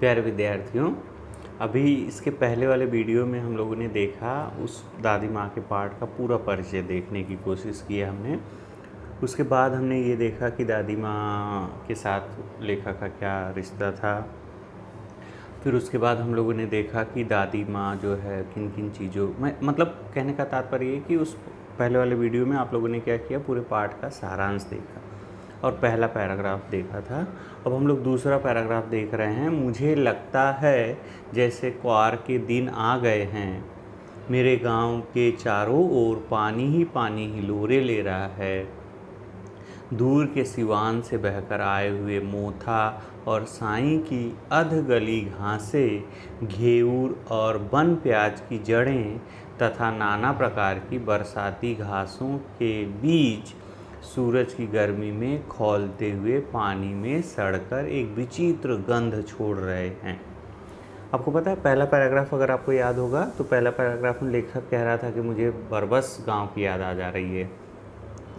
प्यारे विद्यार्थियों, अभी इसके पहले वाले वीडियो में हम लोगों ने देखा उस दादी माँ के पाठ का पूरा परिचय देखने की कोशिश की है हमने। उसके बाद हमने ये देखा कि दादी माँ के साथ लेखक का क्या रिश्ता था। फिर उसके बाद हम लोगों ने देखा कि दादी माँ जो है किन किन चीज़ों में, मतलब कहने का तात्पर्य ये कि उस पहले वाले वीडियो में आप लोगों ने क्या किया, पूरे पाठ का सारांश देखा और पहला पैराग्राफ देखा था। अब हम लोग दूसरा पैराग्राफ देख रहे हैं। मुझे लगता है जैसे क्वार के दिन आ गए हैं, मेरे गांव के चारों ओर पानी ही हिलोरे ले रहा है। दूर के सिवान से बहकर आए हुए मोथा और साईं की अधगली घासें, घेऊर और वन प्याज की जड़ें तथा नाना प्रकार की बरसाती घासों के बीच सूरज की गर्मी में खौलते हुए पानी में सड़कर एक विचित्र गंध छोड़ रहे हैं। आपको पता है, पहला पैराग्राफ अगर आपको याद होगा तो पहला पैराग्राफ में लेखक कह रहा था कि मुझे बरबस गांव की याद आ जा रही है।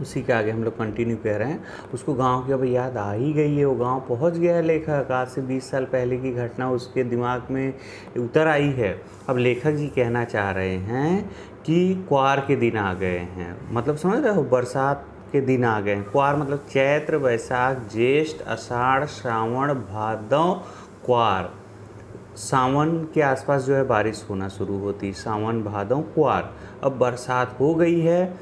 उसी के आगे हम लोग कंटिन्यू कह रहे हैं, उसको गांव की अब याद आ ही गई है, वो गांव पहुंच गया है। लेखक आज से 20 साल पहले की घटना उसके दिमाग में उतर आई है। अब लेखक जी कहना चाह रहे हैं कि क्वार के दिन आ गए हैं, मतलब समझ रहे हो, बरसात के दिन आ गए हैं। क्वार मतलब चैत्र, वैशाख, ज्येष्ठ, आषाढ़, श्रावण, भादौ, क्वार। सावन के आसपास जो है बारिश होना शुरू होती, सावन, भादौ, क्वार। अब बरसात हो गई है।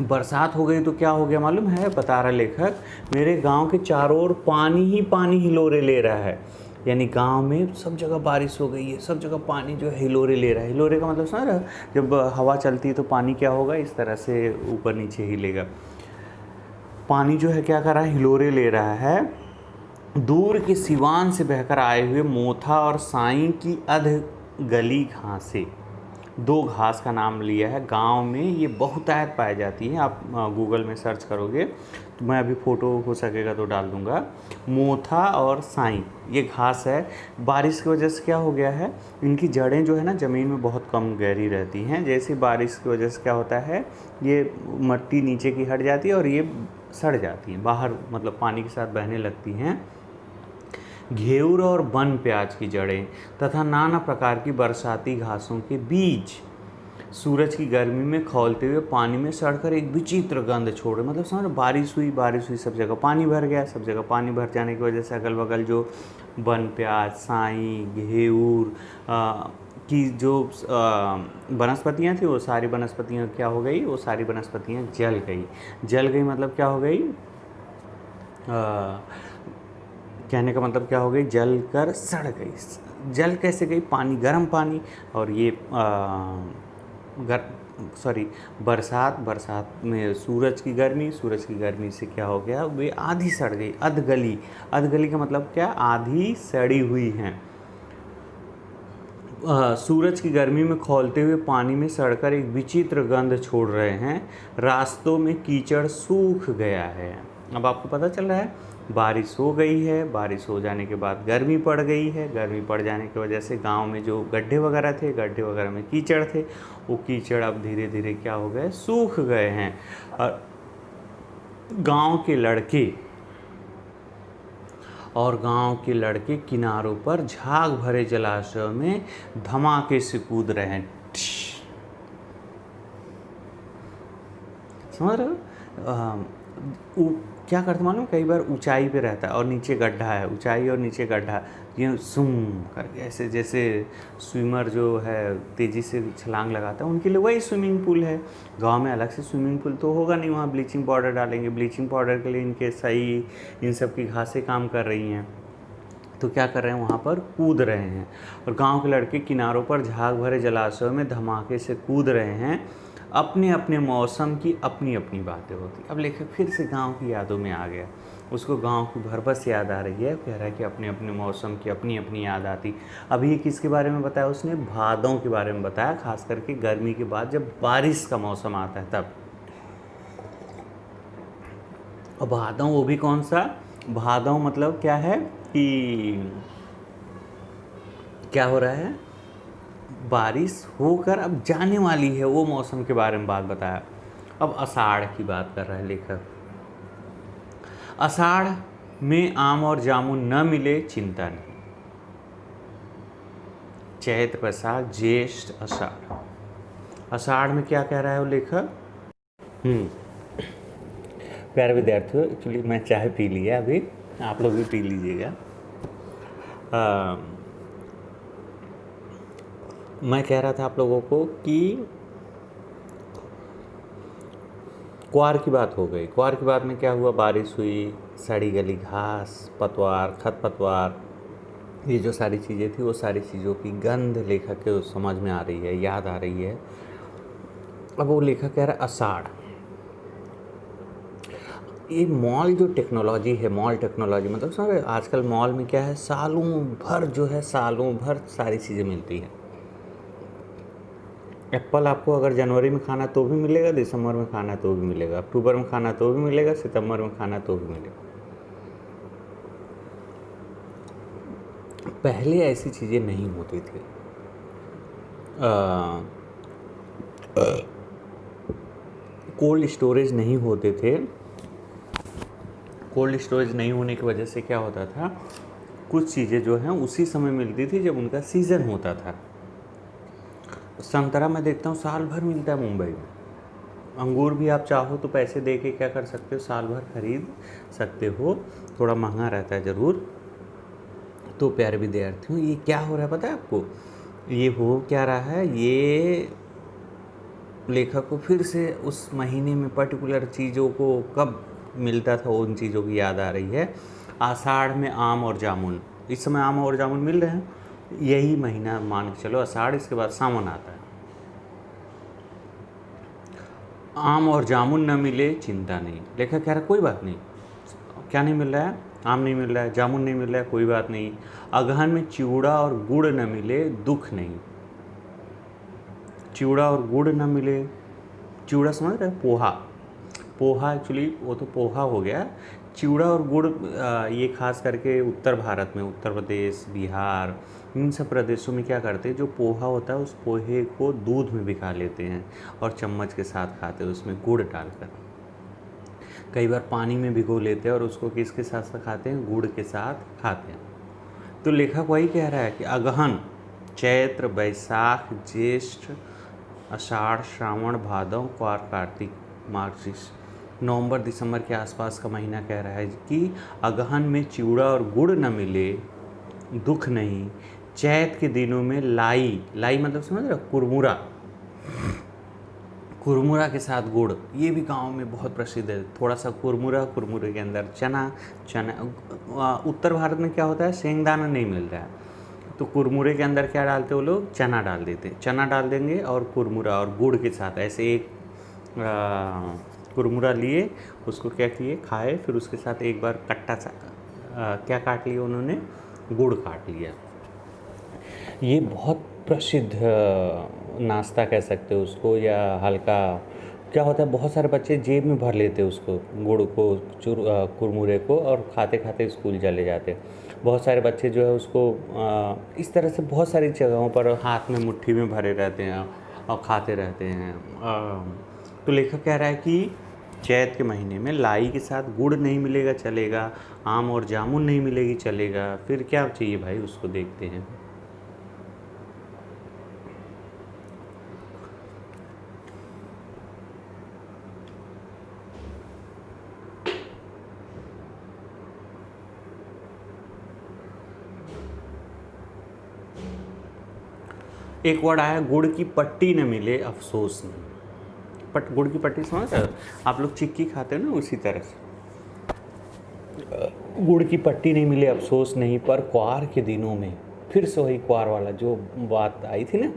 बरसात हो गई तो क्या हो गया मालूम है, बता रहा लेखक, मेरे गांव के चारों ओर पानी ही पानी हिलोरे ले रहा है। यानी गांव में सब जगह बारिश हो गई है, सब जगह पानी जो है हिलोरे ले रहा है। हिलोरे का मतलब समझ रहा है, जब हवा चलती है तो पानी क्या होगा, इस तरह से ऊपर नीचे हिलेगा। पानी जो है क्या कर रहा है, हिलोरे ले रहा है। दूर के सिवान से बहकर आए हुए मोथा और साईं की अध गली घासें, दो घास का नाम लिया है। गांव में ये बहुतायत पाई जाती है। आप गूगल में सर्च करोगे तो मैं अभी फ़ोटो हो सकेगा तो डाल दूंगा। मोथा और साईं ये घास है। बारिश की वजह से क्या हो गया है, इनकी जड़ें जो है ना ज़मीन में बहुत कम गहरी रहती हैं। जैसे बारिश की वजह से क्या होता है, ये मट्टी नीचे की हट जाती है और ये सड़ जाती हैं बाहर, मतलब पानी के साथ बहने लगती हैं। घेऊर और वन प्याज की जड़ें तथा नाना प्रकार की बरसाती घासों के बीच सूरज की गर्मी में खौलते हुए पानी में सड़कर एक विचित्र गंध छोड़े। मतलब समझ, बारिश हुई, सब जगह पानी भर गया। सब जगह पानी भर जाने की वजह से अगल बगल जो वन प्याज, साईं, घेऊर की जो वनस्पतियाँ थी, वो सारी वनस्पतियाँ क्या हो गई, वो सारी वनस्पतियाँ जल गई। जल गई मतलब क्या हो गई, कहने का मतलब क्या हो गई, जल कर सड़ गई। जल कैसे गई, पानी, गर्म पानी। और ये बरसात में सूरज की गर्मी से क्या हो गया, वे आधी सड़ गई। अधगली का मतलब क्या, आधी सड़ी हुई हैं। सूरज की गर्मी में खौलते हुए पानी में सड़कर एक विचित्र गंध छोड़ रहे हैं। रास्तों में कीचड़ सूख गया है। अब आपको पता चल रहा है, बारिश हो गई है, बारिश हो जाने के बाद गर्मी पड़ गई है। गर्मी पड़ जाने की वजह से गांव में जो गड्ढे वगैरह थे, गड्ढे वगैरह में कीचड़ थे, वो कीचड़ अब धीरे धीरे क्या हो गए, सूख गए हैं। और गांव के लड़के किनारों पर झाग भरे जलाशय में धमाके से कूद रहे हैं। समझ रहे हो, क्या करते मालूम, कई बार ऊंचाई पे रहता है और नीचे गड्ढा है, ऊंचाई और नीचे गड्ढा, ये सुम करके ऐसे, जैसे स्विमर जो है तेज़ी से छलांग लगाता है, उनके लिए वही स्विमिंग पूल है। गांव में अलग से स्विमिंग पूल तो होगा नहीं, वहाँ ब्लीचिंग पाउडर डालेंगे। ब्लीचिंग पाउडर के लिए इनके सही इन सब की घासें काम कर रही हैं, तो क्या कर रहे हैं, वहाँ पर कूद रहे हैं। और गांव के लड़के किनारों पर झाग भरे जलाशयों में धमाके से कूद रहे हैं। अपने अपने मौसम की अपनी अपनी बातें होती। अब लेखक फिर से गांव की यादों में आ गया, उसको गांव की भरबस याद आ रही है। कह रहा है कि अपने अपने मौसम की अपनी अपनी याद आती। अभी ये किसके बारे में बताया उसने, भादों के बारे में बताया, खास करके गर्मी के बाद जब बारिश का मौसम आता है तब। और भादौ वो भी कौन सा, भादौ मतलब क्या है कि क्या हो रहा है, बारिश होकर अब जाने वाली है, वो मौसम के बारे में बात बताया। अब आषाढ़ की बात कर रहा है लेखक। आषाढ़ में आम और जामुन न मिले चिंता नहीं। चैत्र, वैशाख, ज्येष्ठ, आषाढ़। आषाढ़ में क्या कह रहा है वो लेखक? प्यारे विद्यार्थियों, एक्चुअली मैं चाय पी लिया अभी, आप लोग भी पी लीजिएगा। मैं कह रहा था आप लोगों को कि क्वार की बात हो गई। क्वार की बात में क्या हुआ? बारिश हुई, सड़ी गली घास, पतवार, खरपतवार, ये जो सारी चीज़ें थी वो सारी चीज़ों की गंध लेखक के समझ में आ रही है, याद आ रही है। अब वो लेखक कह रहा है आषाढ़। ये मॉल जो टेक्नोलॉजी है, मॉल टेक्नोलॉजी मतलब समझ, आजकल मॉल में क्या है, सालों भर जो है, सालों भर सारी चीज़ें मिलती हैं। एप्पल आपको अगर जनवरी में खाना तो भी मिलेगा, दिसंबर में खाना तो भी मिलेगा, अक्टूबर में खाना तो भी मिलेगा, सितंबर में खाना तो भी मिलेगा। पहले ऐसी चीज़ें नहीं होती थी। कोल्ड स्टोरेज नहीं होते थे। कोल्ड स्टोरेज नहीं होने की वजह से क्या होता था, कुछ चीज़ें जो हैं उसी समय मिलती थी जब उनका सीज़न होता था। संतरा मैं देखता हूँ साल भर मिलता है मुंबई में। अंगूर भी आप चाहो तो पैसे दे के क्या कर सकते हो, साल भर खरीद सकते हो, थोड़ा महंगा रहता है ज़रूर। तो प्यारे विद्यार्थियों, ये क्या हो रहा है पता है आपको? ये हो क्या रहा है, ये लेखक को फिर से उस महीने में पर्टिकुलर चीज़ों को कब मिलता था उन चीज़ों की याद आ रही है। आषाढ़ में आम और जामुन, इस समय आम और जामुन मिल रहे हैं, यही महीना मान के चलो आषाढ़, इसके बाद सावन आता है। आम और जामुन न मिले चिंता नहीं, लेखक कह रहा कोई बात नहीं। क्या नहीं मिल रहा है? आम नहीं मिल रहा है, जामुन नहीं मिल रहा है, कोई बात नहीं। अगहन में चिवड़ा और गुड़ न मिले दुख नहीं। चिवड़ा और गुड़ न मिले, चिवड़ा समझ रहे? पोहा, पोहा एक्चुअली वो तो पोहा हो गया। चिवड़ा और गुड़ ये खास करके उत्तर भारत में, उत्तर प्रदेश, बिहार, इन सब प्रदेशों में क्या करते हैं, जो पोहा होता है उस पोहे को दूध में भिगा लेते हैं और चम्मच के साथ खाते हैं, उसमें गुड़ डालकर। कई बार पानी में भिगो लेते हैं और उसको किसके साथ साथ खाते हैं? गुड़ के साथ खाते हैं। तो लेखक वही कह रहा है कि अगहन, चैत्र, वैशाख, ज्येष्ठ, आषाढ़, श्रावण, भादव, क्वार, कार्तिक, मार्गशीर्ष, नवंबर दिसंबर के आसपास का महीना कह रहा है कि अगहन में चिवड़ा और गुड़ न मिले दुख नहीं। चैत के दिनों में लाई, लाई मतलब समझ रहे हो, कुरमुरा, कुरमुरा के साथ गुड़, ये भी गांव में बहुत प्रसिद्ध है। थोड़ा सा कुरमुरा, कुरमुरे के अंदर चना, चना उत्तर भारत में क्या होता है, सेंगदाना नहीं मिल रहा है तो कुरमुरे के अंदर क्या डालते वो लोग, चना डाल देते, चना डाल देंगे और कुरमुरा और गुड़ के साथ ऐसे एक कुरमुरा लिए, उसको क्या किए, खाए, फिर उसके साथ एक बार कट्टा सा क्या काट लिया उन्होंने, गुड़ काट लिया। ये बहुत प्रसिद्ध नाश्ता कह सकते हो उसको, या हल्का क्या होता है, बहुत सारे बच्चे जेब में भर लेते उसको, गुड़ को, कुरमुरे को, और खाते खाते स्कूल चले जाते। बहुत सारे बच्चे जो है उसको इस तरह से बहुत सारी जगहों पर हाथ में मुट्ठी में भरे रहते हैं और खाते रहते हैं। तो लेखक कह रहा है कि चैत के महीने में लाई के साथ गुड़ नहीं मिलेगा चलेगा, आम और जामुन नहीं मिलेगी चलेगा, फिर क्या चाहिए भाई, उसको देखते हैं। एक वर्ड आया, गुड़ की पट्टी न मिले अफसोस नहीं। गुड़ की पट्टी समझ रहे हो आप लोग, चिक्की खाते हो ना, उसी तरह से गुड़ की पट्टी नहीं मिले अफसोस नहीं, पर क्वार के दिनों में, फिर से वही क्वार वाला जो बात आई थी ना,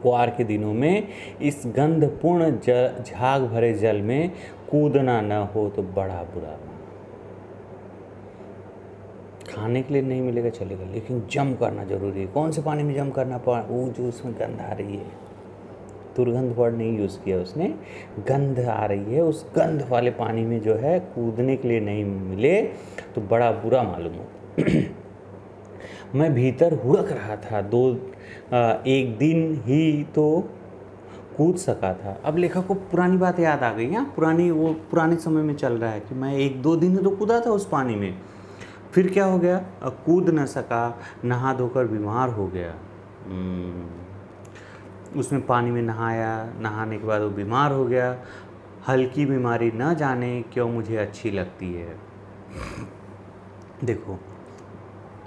क्वार के दिनों में इस गंधपूर्ण झाग भरे जल में कूदना न हो तो बड़ा बुरा। खाने के लिए नहीं मिलेगा चलेगा, लेकिन जम करना जरूरी है। कौन से पानी में जम करना पड़ा? वो जो उसमें गंध आ रही है, दुर्गंध वर्ड नहीं यूज़ किया उसने, गंध आ रही है, उस गंध वाले पानी में जो है कूदने के लिए नहीं मिले तो बड़ा बुरा मालूम हो। मैं भीतर हुड़क रहा था, एक दिन ही तो कूद सका था। अब लेखक को पुरानी बात याद आ गई, वो पुराने समय में चल रहा है कि मैं 1-2 दिन ही तो कूदा था उस पानी में, फिर क्या हो गया, कूद न सका, नहा धोकर बीमार हो गया। उसमें पानी में नहाया, नहाने के बाद वो बीमार हो गया। हल्की बीमारी न जाने क्यों मुझे अच्छी लगती है। देखो,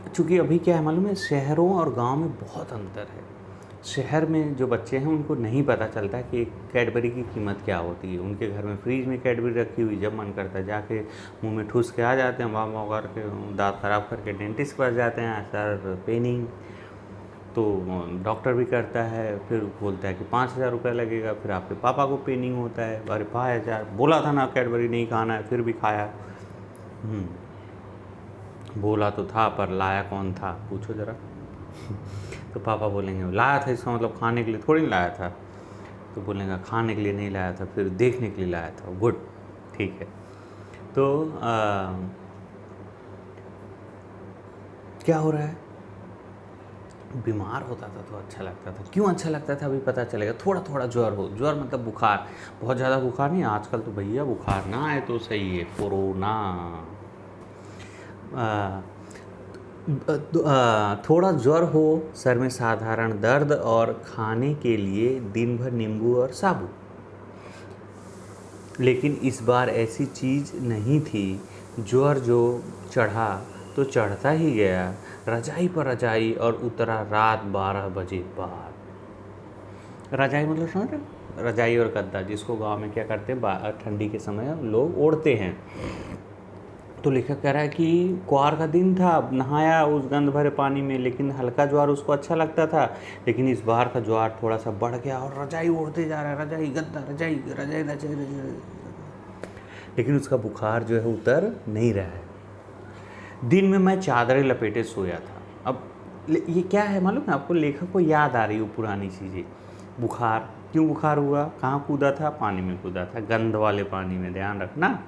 चूँकि अभी क्या है मालूम है, शहरों और गांव में बहुत अंतर है। शहर में जो बच्चे हैं उनको नहीं पता चलता कि एक कैडबरी की कीमत क्या होती है। उनके घर में फ्रिज में कैडबरी रखी हुई, जब मन करता है जाके मुंह में ठूस के आ जाते हैं, वाह वाह करके दांत ख़राब करके डेंटिस्ट के पास जाते हैं, सर पेनिंग, तो डॉक्टर भी करता है, फिर बोलता है कि 5,000 रुपये लगेगा। फिर आपके पापा को पेनिंग होता है, अरे 5,000 बोला था ना कैडबरी नहीं खाना है, फिर भी खाया। बोला तो था पर लाया कौन था, पूछो ज़रा। तो पापा बोलेंगे लाया था, इसका मतलब खाने के लिए थोड़ी लाया था। तो बोलेंगे खाने के लिए नहीं लाया था, फिर देखने के लिए लाया था। गुड, ठीक है। तो क्या हो रहा है, बीमार होता था तो अच्छा लगता था। क्यों अच्छा लगता था अभी पता चलेगा। थोड़ा थोड़ा ज्वर हो, ज्वर मतलब बुखार, बहुत ज़्यादा बुखार नहीं। आजकल तो भैया बुखार ना आए तो सही है, कोरोना। थोड़ा ज्वर हो, सर में साधारण दर्द और खाने के लिए दिन भर नींबू और साबुन। लेकिन इस बार ऐसी चीज़ नहीं थी। ज्वर जो चढ़ा तो चढ़ता ही गया, रजाई पर रजाई, और उतरा रात 12 बजे बाद। रजाई मतलब समझ रहे, रजाई और गद्दा, जिसको गांव में क्या करते हैं ठंडी के समय लोग ओढ़ते हैं। तो लेखक कह रहा है कि क्वार का दिन था, नहाया उस गंध भरे पानी में, लेकिन हल्का ज्वार उसको अच्छा लगता था। लेकिन इस बार का ज्वार थोड़ा सा बढ़ गया और रजाई ओढ़ते जा रहा है, रजाई गद्दा, रजाई रजाई रजाई रजाई, लेकिन उसका बुखार जो है उतर नहीं रहा है। दिन में मैं चादरें लपेटे सोया था। अब ये क्या है मालूम है आपको, लेखक को याद आ रही हो पुरानी चीज़ें। बुखार, क्यों बुखार हुआ, कहाँ कूदा था, पानी में कूदा था, गंध वाले पानी में, ध्यान रखना।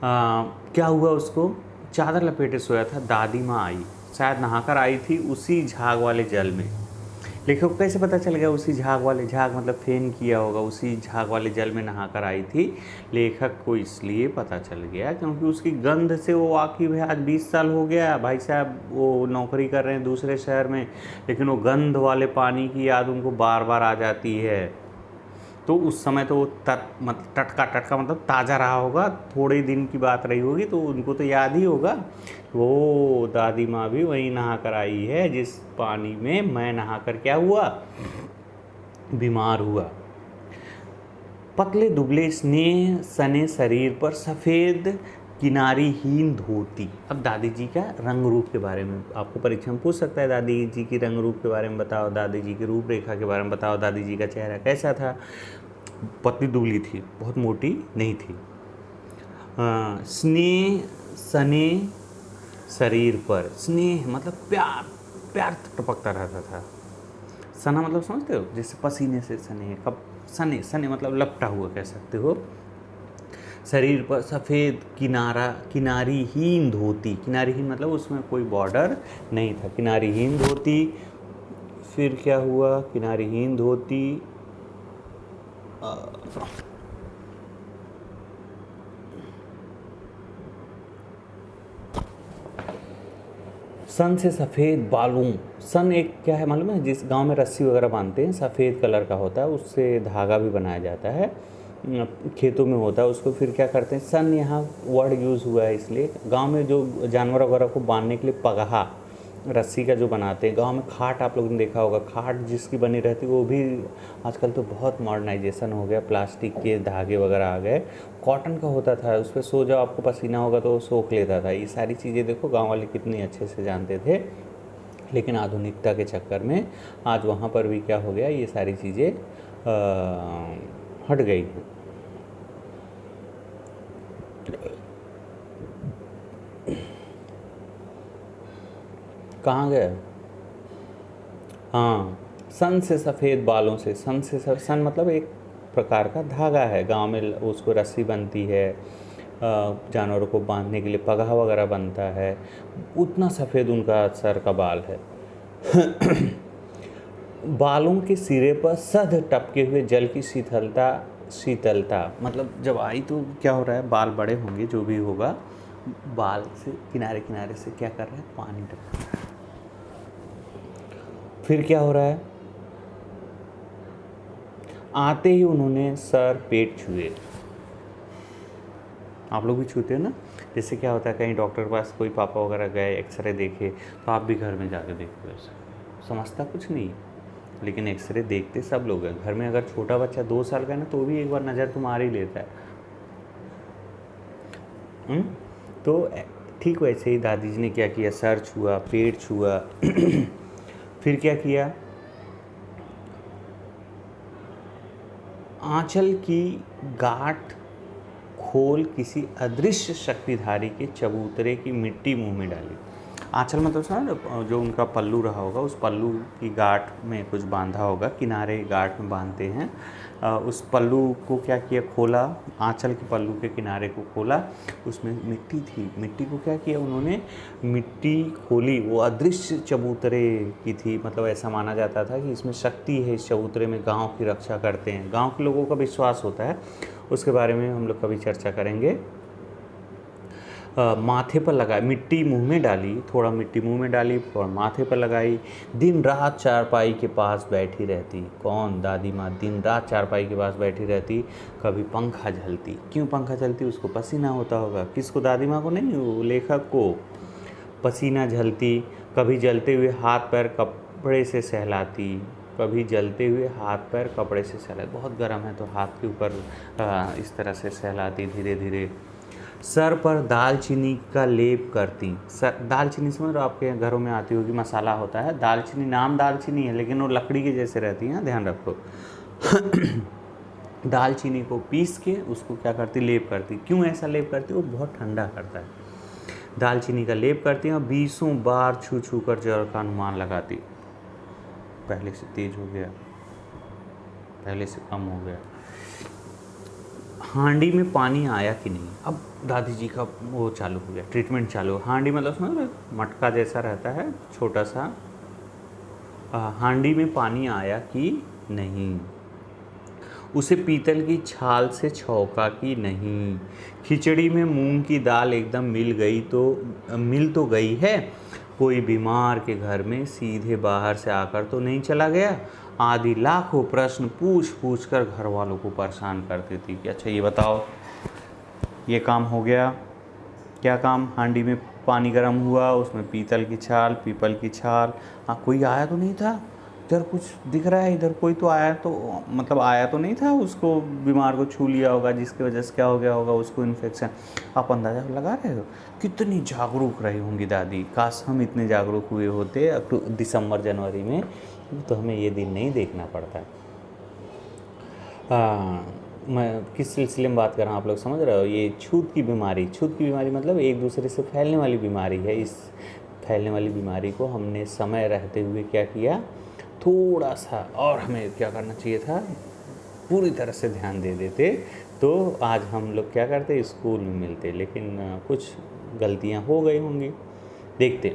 क्या हुआ उसको, चादर लपेटे सोया था, दादी माँ आई, शायद नहाकर आई थी उसी झाग वाले जल में। लेखक को कैसे पता चल गया उसी झाग वाले, झाग मतलब फेन किया होगा, उसी झाग वाले जल में नहाकर आई थी। लेखक को इसलिए पता चल गया क्योंकि उसकी गंध से वो वाकिफ है। आज 20 साल हो गया भाई साहब, वो नौकरी कर रहे हैं दूसरे शहर में, लेकिन वो गंध वाले पानी की याद उनको बार बार आ जाती है। तो उस समय तो वो टटका मतलब ताज़ा रहा होगा, थोड़े दिन की बात रही होगी, तो उनको तो याद ही होगा। वो दादी माँ भी वहीं नहा कर आई है जिस पानी में मैं नहा कर क्या हुआ, बीमार हुआ। पतले दुबले स्नेह सने शरीर पर सफ़ेद किनारीहीन धोती। अब दादी जी का रंग रूप के बारे में आपको परीक्षा में पूछ सकता है, दादी जी की रंग रूप के बारे में बताओ, दादी जी की रूपरेखा के बारे में बताओ, दादी जी का चेहरा कैसा था। पतली दुबली थी, बहुत मोटी नहीं थी। स्नेह सने शरीर पर, स्नेह मतलब प्यार, प्यार टपकता रहता था। सना मतलब समझते हो, जैसे पसीने से सने, कब सने, सने मतलब लपटा हुआ कह सकते हो। शरीर पर सफ़ेद किनारीहीन धोती, किनारीहीन मतलब उसमें कोई बॉर्डर नहीं था, किनारीहीन धोती। फिर क्या हुआ, किनारीहीन धोती, सन से सफ़ेद बालों। सन एक क्या है मालूम है, जिस गांव में रस्सी वगैरह बांधते हैं सफ़ेद कलर का होता है, उससे धागा भी बनाया जाता है, खेतों में होता है उसको। फिर क्या करते हैं, सन यहाँ वर्ड यूज़ हुआ है इसलिए। गांव में जो जानवर वगैरह को बांधने के लिए पगहा रस्सी का जो बनाते हैं, गांव में खाट आप लोगों ने देखा होगा, खाट जिसकी बनी रहती है वो भी आजकल तो बहुत मॉडर्नाइजेशन हो गया, प्लास्टिक के धागे वगैरह आ गए। कॉटन का होता था, उस पर सो जाओ आपको पसीना होगा तो वो सोख लेता था। ये सारी चीज़ें देखो गांव वाले कितनी अच्छे से जानते थे। लेकिन आधुनिकता के चक्कर में आज वहाँ पर भी क्या हो गया, ये सारी चीज़ें हट गई हैं। कहाँ गया, हाँ, सन से सफ़ेद बालों से, सन से सन मतलब एक प्रकार का धागा है, गांव में उसको रस्सी बनती है, जानवरों को बांधने के लिए पगहा वगैरह बनता है, उतना सफ़ेद उनका सर का बाल है। बालों के सिरे पर सध टपके हुए जल की शीतलता मतलब जब आई तो क्या हो रहा है, बाल बड़े होंगे जो भी होगा, बाल से किनारे किनारे से क्या कर रहा है, पानी टपक रहा है। फिर क्या हो रहा है, आते ही उन्होंने सर पेट छुए। आप लोग भी छूते हो ना, जैसे क्या होता है कहीं डॉक्टर के पास कोई पापा वगैरह गए, एक्सरे देखे, तो आप भी घर में जाके देखते हो, समझता कुछ नहीं, लेकिन एक्सरे देखते सब लोग हैं घर में। अगर छोटा बच्चा 2 साल का है ना, तो भी एक बार नज़र तो मार ही लेता है। तो ठीक वैसे ही दादी जी ने क्या किया, सर छुआ, पेट छुआ। फिर क्या किया, आंचल की गांठ खोल किसी अदृश्य शक्तिधारी के चबूतरे की मिट्टी मुंह में डाली। आंचल मतलब समझ, जो उनका पल्लू रहा होगा, उस पल्लू की गांठ में कुछ बांधा होगा, किनारे गांठ में बांधते हैं। उस पल्लू को क्या किया, खोला, आंचल के पल्लू के किनारे को खोला, उसमें मिट्टी थी। मिट्टी को क्या किया उन्होंने, मिट्टी खोली, वो अदृश्य चबूतरे की थी। मतलब ऐसा माना जाता था कि इसमें शक्ति है, इस चबूतरे में गांव की रक्षा करते हैं, गांव के लोगों का विश्वास होता है। उसके बारे में हम लोग कभी चर्चा करेंगे। माथे पर लगाई, मिट्टी मुंह में डाली, थोड़ा मिट्टी मुंह में डाली और माथे पर लगाई। दिन रात चारपाई के पास बैठी रहती। कौन, दादी माँ दिन रात चारपाई के पास बैठी रहती। कभी पंखा झलती, क्यों पंखा झलती, उसको पसीना होता होगा। किसको, दादी माँ को नहीं, वो लेखक को पसीना झलती। कभी जलते हुए हाथ पैर कपड़े से सहलाती, कभी जलते हुए हाथ पैर कपड़े से सहलाती, बहुत गर्म है तो हाथ के ऊपर इस तरह से सहलाती धीरे धीरे। सर पर दालचीनी का लेप करती। दालचीनी समझ रहे हो, आपके घरों में आती होगी, मसाला होता है दालचीनी, नाम दालचीनी है लेकिन वो लकड़ी के जैसे रहती है, ध्यान रखो। दालचीनी को पीस के उसको क्या करती, लेप करती। क्यों ऐसा लेप करती, वो बहुत ठंडा करता है। दालचीनी का लेप करती और 20 बार छू छू कर जड़ का अनुमान लगाती। पहले से तेज हो गया, पहले से कम हो गया। हांडी में पानी आया कि नहीं, अब दादी जी का वो चालू हो गया, ट्रीटमेंट चालू। हांडी मतलब समझ, मटका जैसा रहता है छोटा सा। हांडी में पानी आया कि नहीं, उसे पीतल की छाल से छौंका कि नहीं, खिचड़ी में मूंग की दाल एकदम मिल तो गई है, कोई बीमार के घर में सीधे बाहर से आकर तो नहीं चला गया, आदि लाखों प्रश्न पूछ पूछ कर घर वालों को परेशान करती थी कि अच्छा ये बताओ, ये काम हो गया, क्या काम, हांडी में पानी गर्म हुआ, उसमें पीतल की छाल, पीपल की छाल, हाँ कोई आया तो नहीं था, इधर कुछ दिख रहा है, इधर कोई तो आया, तो मतलब आया तो नहीं था, उसको बीमार को छू लिया होगा जिसकी वजह से क्या हो गया होगा, उसको इन्फेक्शन। आप अंदाज़ा लगा रहे हो कितनी जागरूक रही होंगी दादी। काश हम इतने जागरूक हुए होते दिसंबर जनवरी में, तो हमें ये दिन नहीं देखना पड़ता। मैं किस सिलसिले में बात कर रहा हूँ, आप लोग समझ रहे हो, ये छूत की बीमारी। छूत की बीमारी मतलब एक दूसरे से फैलने वाली बीमारी है। इस फैलने वाली बीमारी को हमने समय रहते हुए क्या किया, थोड़ा सा और हमें क्या करना चाहिए था, पूरी तरह से ध्यान दे देते, तो आज हम लोग क्या करते, स्कूल में मिलते। लेकिन कुछ गलतियाँ हो गई होंगी, देखते।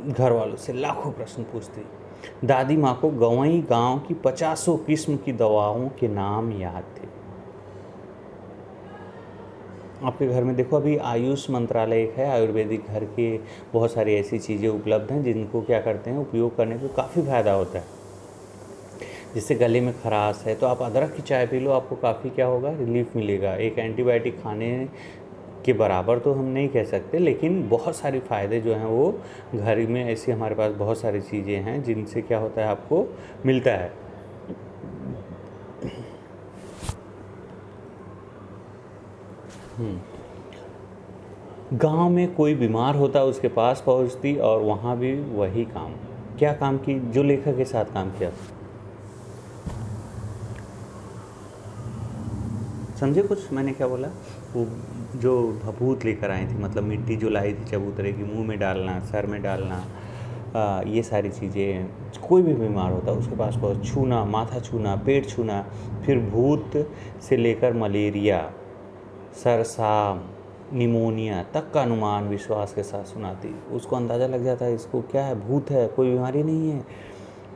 घर वालों से लाखों प्रश्न पूछती। दादी माँ को गंवई गांव की 50 किस्म की दवाओं के नाम याद थे। आपके घर में देखो, अभी आयुष मंत्रालय एक है, आयुर्वेदिक घर के बहुत सारी ऐसी चीज़ें उपलब्ध हैं जिनको क्या करते हैं, उपयोग करने पे काफ़ी फ़ायदा होता है। जैसे गले में खराश है तो आप अदरक की चाय पी लो, आपको काफ़ी क्या होगा, रिलीफ मिलेगा। एक एंटीबायोटिक खाने के बराबर तो हम नहीं कह सकते, लेकिन बहुत सारे फ़ायदे जो हैं वो घर में ऐसी हमारे पास बहुत सारी चीज़ें हैं जिनसे क्या होता है, आपको मिलता है। गांव में कोई बीमार होता उसके पास पहुंचती और वहाँ भी वही काम। क्या काम की, जो लेखक के साथ काम किया, समझे कुछ मैंने क्या बोला। वो जो भभूत लेकर आई थी, मतलब मिट्टी जो लाई थी चबूतरे की, मुंह में डालना, सर में डालना, ये सारी चीज़ें। कोई भी बीमार होता उसके पास पहुँच, छूना, माथा छूना, पेट छूना। फिर भूत से लेकर मलेरिया, सरसा, निमोनिया तक का अनुमान विश्वास के साथ सुनाती। उसको अंदाज़ा लग जाता है इसको क्या है, भूत है, कोई बीमारी नहीं है,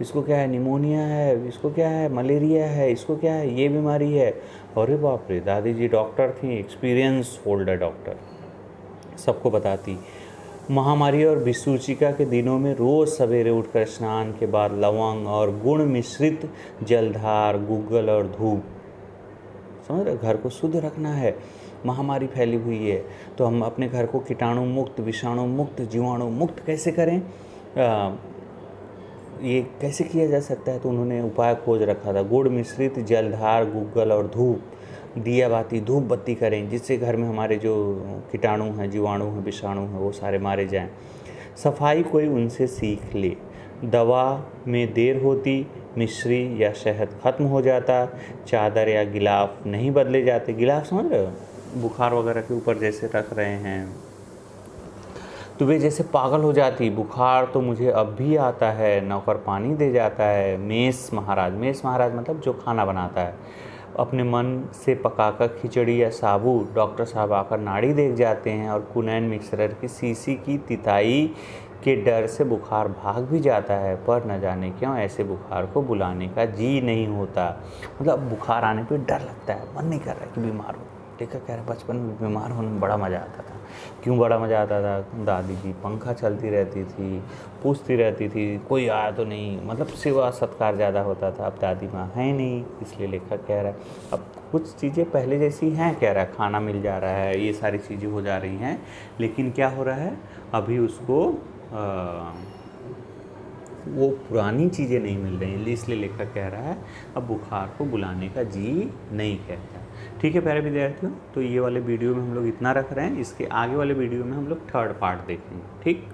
इसको क्या है, निमोनिया है, इसको क्या है, मलेरिया है, इसको क्या है, ये बीमारी है। अरे बाप रे, दादी जी डॉक्टर थी, एक्सपीरियंस होल्डर डॉक्टर। सबको बताती। महामारी और विसूचिका के दिनों में रोज़ सवेरे उठकर स्नान के बाद लवंग और गुड़ मिश्रित जलधार, गूगल और धूप, समझ रहे, घर को शुद्ध रखना है। महामारी फैली हुई है तो हम अपने घर को कीटाणु मुक्त, विषाणु मुक्त, जीवाणु मुक्त कैसे करें, ये कैसे किया जा सकता है। तो उन्होंने उपाय खोज रखा था। गुड़ मिश्रित जलधार, गूगल और धूप, दिया बाती, धूप बत्ती करें, जिससे घर में हमारे जो कीटाणु हैं, जीवाणु हैं, विषाणु हैं, वो सारे मारे जाएं। सफाई कोई उनसे सीख ले। दवा में देर होती, मिश्री या शहद खत्म हो जाता, चादर या गिलाफ नहीं बदले जाते। गिलाफ समझ रहे हो, बुखार वगैरह के ऊपर जैसे रख रहे हैं तो वे जैसे पागल हो जाती। बुखार तो मुझे अब भी आता है, नौकर पानी दे जाता है। मेस महाराज मतलब जो खाना बनाता है, अपने मन से पकाकर खिचड़ी या साबू डॉक्टर साहब आकर नाड़ी देख जाते हैं। और कुनैन मिक्सर की शीशी की तिताई के डर से बुखार भाग भी जाता है, पर न जाने क्यों ऐसे बुखार को बुलाने का जी नहीं होता। मतलब बुखार आने पे डर लगता है, मन नहीं कर रहा है कि बीमार हो। देखा कह रहा बचपन में बीमार होने में बड़ा मज़ा आता था। क्यों बड़ा मज़ा आता था? दादी की पंखा चलती रहती थी, पूछती रहती थी कोई आया तो नहीं, मतलब सेवा सत्कार ज़्यादा होता था। अब दादी माँ है नहीं, इसलिए लेखक कह रहा है अब कुछ चीज़ें पहले जैसी हैं, कह रहा है खाना मिल जा रहा है, ये सारी चीज़ें हो जा रही हैं, लेकिन क्या हो रहा है अभी उसको वो पुरानी चीज़ें नहीं मिल रही, इसलिए लेखक कह रहा है अब बुखार को बुलाने का जी नहीं कहता। ठीक है प्यारे विद्यार्थियों, तो ये वाले वीडियो में हम लोग इतना रख रहे हैं। इसके आगे वाले वीडियो में हम लोग थर्ड पार्ट देखेंगे। ठीक।